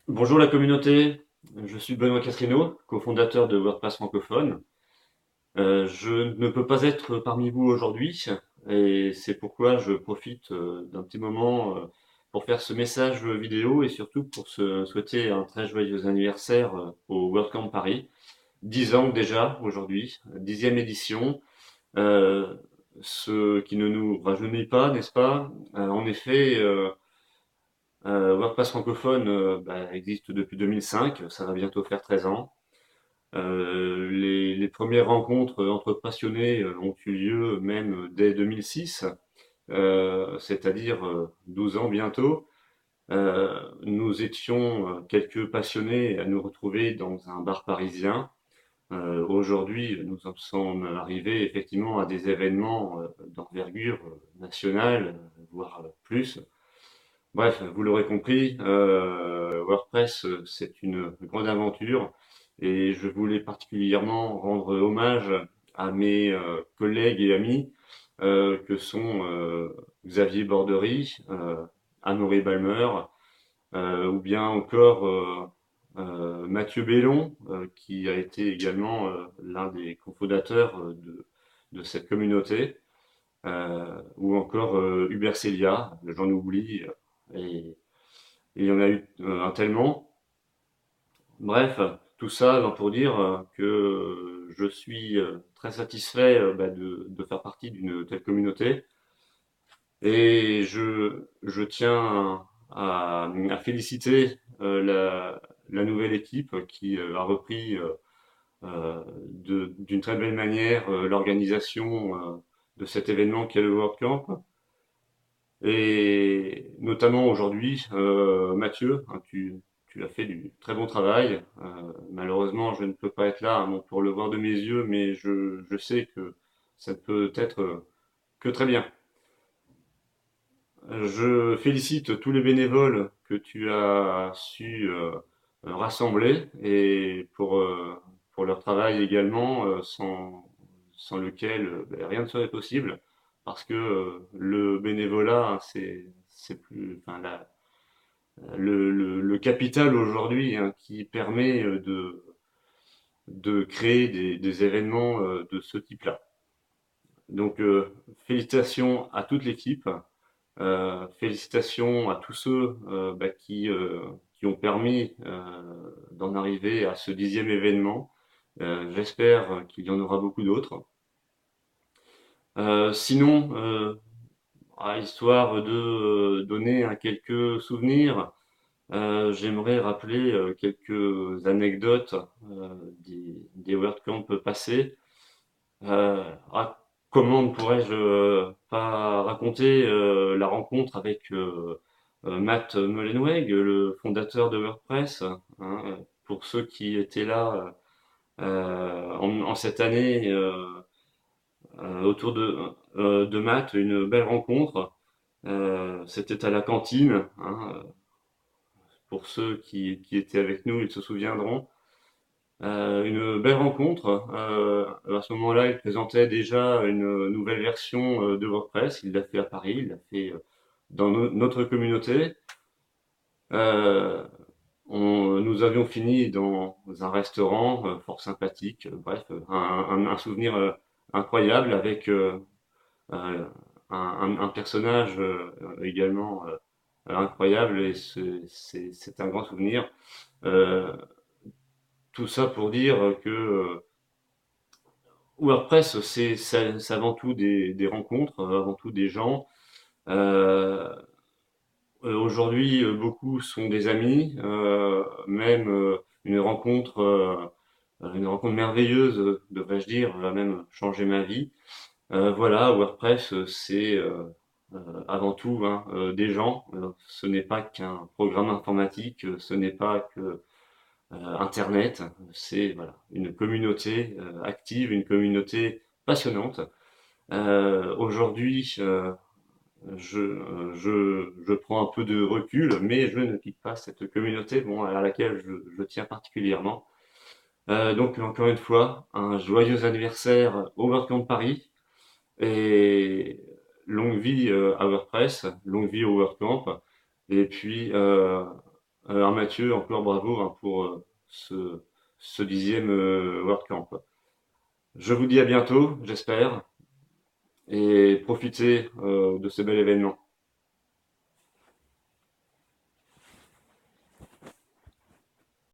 Bonjour la communauté, je suis Benoît Castrino, cofondateur de WordPress francophone. Je ne peux pas être parmi vous aujourd'hui et c'est pourquoi je profite d'un petit moment pour faire ce message vidéo et surtout pour se souhaiter un très joyeux anniversaire au WordCamp Paris. 10 ans déjà aujourd'hui, 10e édition, euh, ce qui ne nous rajeunit pas, n'est-ce pas? En effet, WordPress francophone existe depuis 2005, ça va bientôt faire 13 ans. Les premières rencontres entre passionnés ont eu lieu même dès 2006, c'est-à-dire 12 ans bientôt. Nous étions quelques passionnés à nous retrouver dans un bar parisien. Aujourd'hui, nous en sommes arrivés effectivement à des événements d'envergure nationale, voire plus. Bref, vous l'aurez compris, WordPress, c'est une grande aventure et je voulais particulièrement rendre hommage à mes collègues et amis que sont Xavier Bordery, Amaury Balmer, ou bien encore Mathieu Bellon, qui a été également l'un des cofondateurs de cette communauté, ou encore Hubert Celia, j'en oublie, et il y en a eu un tellement. Bref, tout ça pour dire que je suis très satisfait de faire partie d'une telle communauté et je tiens à féliciter la nouvelle équipe qui a repris d'une très belle manière l'organisation de cet événement qu'est le WordCamp. Et notamment aujourd'hui, Mathieu, hein, tu as fait du très bon travail. Malheureusement, je ne peux pas être là hein, pour le voir de mes yeux, mais je sais que ça ne peut être que très bien. Je félicite tous les bénévoles que tu as su rassembler et pour leur travail également, sans lequel rien ne serait possible, parce que le bénévolat, hein, c'est plus, enfin, le capital aujourd'hui hein, qui permet de créer des événements de ce type-là. Donc, félicitations à toute l'équipe. Félicitations à tous ceux qui ont permis d'en arriver à ce 10e événement. J'espère qu'il y en aura beaucoup d'autres. Sinon, histoire de donner quelques souvenirs, j'aimerais rappeler quelques anecdotes des WordCamp passés. Euh, Comment ne pourrais-je pas raconter la rencontre avec Matt Mullenweg, le fondateur de WordPress, hein, pour ceux qui étaient là en cette année autour de Matt, une belle rencontre. C'était à la cantine, hein, pour ceux qui étaient avec nous, ils se souviendront. Une belle rencontre. À ce moment-là, il présentait déjà une nouvelle version de WordPress. Il l'a fait à Paris, il l'a fait dans notre communauté. Euh, nous avions fini dans un restaurant fort sympathique. Bref, un souvenir incroyable avec euh, un personnage également incroyable et c'est un grand souvenir. Euh, tout ça pour dire que WordPress, c'est avant tout des rencontres, avant tout des gens. Euh, Aujourd'hui, beaucoup sont des amis, même une rencontre merveilleuse, devrais-je dire, va même changer ma vie. Voilà, WordPress, c'est avant tout hein, des gens. Ce n'est pas qu'un programme informatique, ce n'est pas que Internet. C'est voilà une communauté active, une communauté passionnante. Aujourd'hui, je prends un peu de recul, mais je ne quitte pas cette communauté bon, à laquelle je tiens particulièrement. Donc, encore une fois, un joyeux anniversaire au WordCamp Paris et longue vie à WordPress, longue vie au WordCamp. Et puis, Alors Mathieu, encore bravo hein, pour ce 10e WordCamp. Je vous dis à bientôt, j'espère, et profitez de ce bel événement.